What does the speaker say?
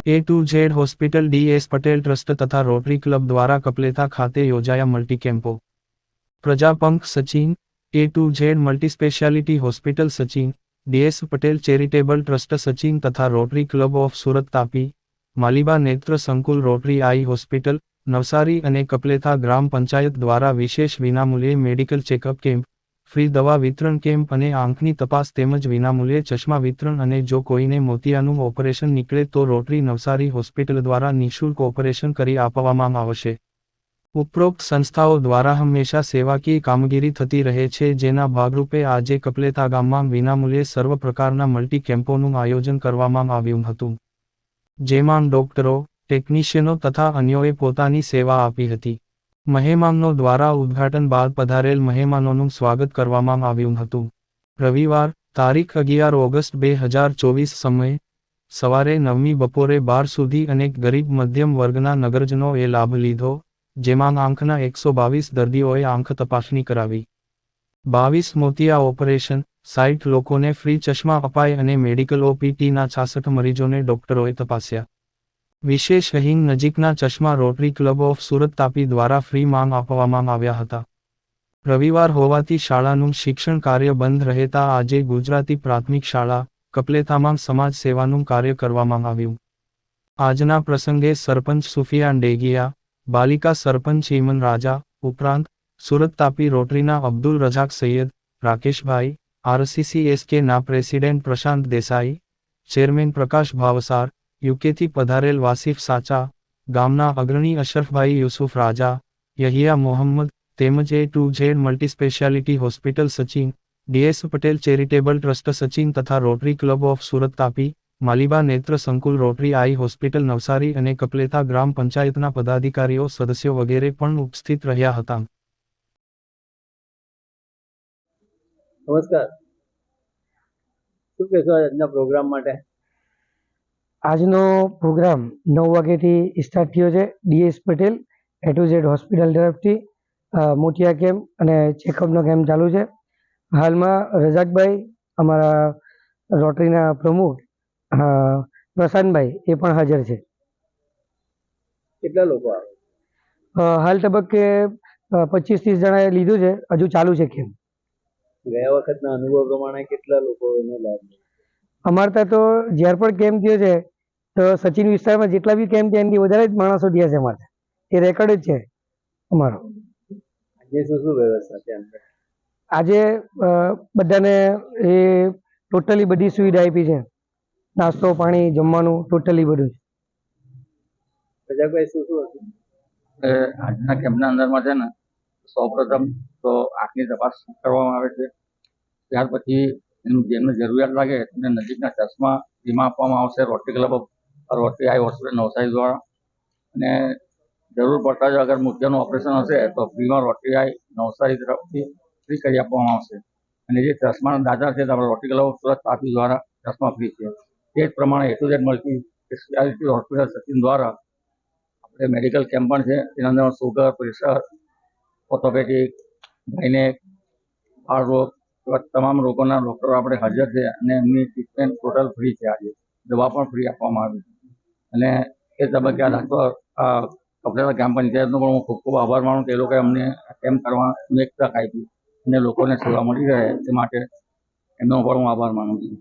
A2Z hospital DS Patel trust તથા rotary club દ્વારા કપલેથા ખાતે યોજાયા મલ્ટી કેમ્પો. પ્રજાપંખ Sachin, A2Z multispeciality hospital Sachin, DS Patel charitable trust Sachin તથા rotary club of Surat Tapi, Maliba નેત્ર સંકુલ રોટરી આઈ હોસ્પિટલ, નવસારી અને કપલેથા ગ્રામ પંચાયત દ્વારા વિશેષ વિનામૂલ્યે મેડિકલ ચેકઅપ કેમ્પ, ફ્રી દવા વિતરણ કેમ્પ અને આંખની તપાસ તેમજ વિનામૂલ્યે ચશ્મા વિતરણ અને જો કોઈને મોતિયાનું ઓપરેશન નીકળે તો રોટરી નવસારી હોસ્પિટલ દ્વારા નિઃશુલ્ક ઓપરેશન કરી આપવામાં આવશે. ઉપરોક્ત સંસ્થાઓ દ્વારા હંમેશા સેવાકીય કામગીરી થતી રહે છે, જેના ભાગરૂપે આજે કપલેથા ગામમાં વિનામૂલ્યે સર્વ પ્રકારના મલ્ટી કેમ્પોનું આયોજન કરવામાં આવ્યું હતું, જેમાં ડોક્ટરો, ટેકનિશિયનો તથા અન્યોએ પોતાની સેવા આપી હતી. મહેમાનો દ્વારા ઉદ્ઘાટન બાદ પધારેલ મહેમાનોનું સ્વાગત કરવામાં આવ્યું હતું. રવિવાર, તારીખ 11 ઓગસ્ટ 2024 સમયે સવારે 9 બપોરે 12 સુધી અનેક ગરીબ મધ્યમ વર્ગના નગરજનોએ લાભ લીધો, જેમાં આંખના 122 દર્દીઓએ આંખ તપાસણી કરાવી. 22 મોતિયા ઓપરેશન, 60 લોકોને ફ્રી ચશ્મા અપાય અને મેડિકલ OPTના 66 મરીજોને ડોક્ટરોએ તપાસ્યા. વિશેષ અહીં નજીકના ચશ્મા rotary club of Surat Tapi દ્વારા ફ્રી માંગ આપવામાં આવ્યા હતા. રવિવાર હોવાથી શાળાનું શિક્ષણ કાર્ય બંધ રહેતા આજે ગુજરાતી પ્રાથમિક શાળા, કપલેથામાં સમાજ સેવાનું કાર્ય કરવામાં આવ્યું. આજના પ્રસંગે સરપંચ સુફિયાન ડેગિયા, બાલિકા સરપંચ ઈમન રાજા, ઉપરાંત સુરત તાપી રોટરીના અબ્દુલ રઝાક સૈયદ, રાકેશભાઈ, RCCSK ના પ્રેસિડેન્ટ પ્રશાંત દેસાઈ, ચેરમેન પ્રકાશ ભાવસાર, યુકેથી પધારેલ વાસિફ સાચા, ગામના અગ્રણી અશરફભાઈ યુસુફ રાજા, યહિયા મોહમ્મદ, તેમજ A2Z multispeciality hospital Sachin, DS Patel charitable trust Sachin તથા rotary club of Surat Tapi, Maliba નેત્ર સંકુલ રોટરી આઈ હોસ્પિટલ નવસારી અને કપલેથા ગ્રામ પંચાયતના પદાધિકારીઓ સદસ્યો વગેરે પણ ઉપસ્થિત રહ્યા હતા. નમસ્કાર, શું કહેશો આજના પ્રોગ્રામ માટે? આજનો પ્રોગ્રામ 9 વાગ્યાથી સ્ટાર્ટ થયો છે. DS પટેલ A2Z હોસ્પિટલ તરફથી મોતિયા કેમ્પ અને ચેકઅપનો કેમ્પ ચાલુ છે. હાલમાં રઝાકભાઈ, અમારા રોટરીના પ્રમુખ પ્રશાંતભાઈ એ પણ હાજર છે. કેટલા લોકો આવે? હાલ તબક્કે 25-30 જણાએ લીધું છે, હજુ ચાલુ છે કેમ્પ. ગયા વખતના અનુભવ પ્રમાણે કેટલા લોકોનો લાભ મળ્યો? અમારે ત્યાં તો જ્યારે પણ કેમ્પ થયો છે તો સચિન વિસ્તારમાં જેટલા બી કેમ્પ થયા એનાથી વધારે જ માણસો થયા છે. અમારે એ રેકોર્ડ જ છે અમારો. આજે શું શું વ્યવસ્થા છે અંદર? આજે બધાને એ ટોટલી બધી સુવિધા આપી છે, નાસ્તો પાણી જમવાનું ટોટલી બધું. રજાકભાઈ, શું શું હતું આજના કેમ્પના અંદરમાં? છે ને, સૌપ્રથમ તો આંખની તપાસ કરવામાં આવે છે. ત્યાર પછી જેમને જરૂરિયાત લાગે તેમને નજીકના ચશ્મા વીમા આપવામાં આવશે rotary club of rotary I hospital Navsari દ્વારા. અને જરૂર પડતા જ અગર મોતિયાનું ઓપરેશન હશે તો ફ્રીમાં રોટરી આઈ નવસારી તરફથી ફ્રી કરી આપવામાં આવશે. અને જે ચશ્માના દાતા છે તો આપણે rotary club of Surat Tapi દ્વારા ચશ્મા ફ્રી છે. તે જ પ્રમાણે A2Z multi speciality hospital Sachin દ્વારા આપણે મેડિકલ કેમ્પ પણ છે. તેના અંદર સુગર, પ્રેશર, ઓર્થોપેડિક, ગાયનેક, બાળ રોગ, તમામ રોગોના ડૉક્ટરો આપણે હાજર છે અને એમની ટ્રીટમેન્ટ ટોટલ ફ્રી છે. આજે દવા પણ ફ્રી આપવામાં આવી છે. અને એ તબક્કે આ ડૉક્ટર કપલેથા ગ્રામ પંચાયતનો પણ હું ખૂબ ખૂબ આભાર માનું કે એ લોકોએ અમને કેમ્પ કરવાની એક તક આપી અને લોકોને સેવા મળી રહે તે માટે એમનો પણ હું આભાર માનું છું.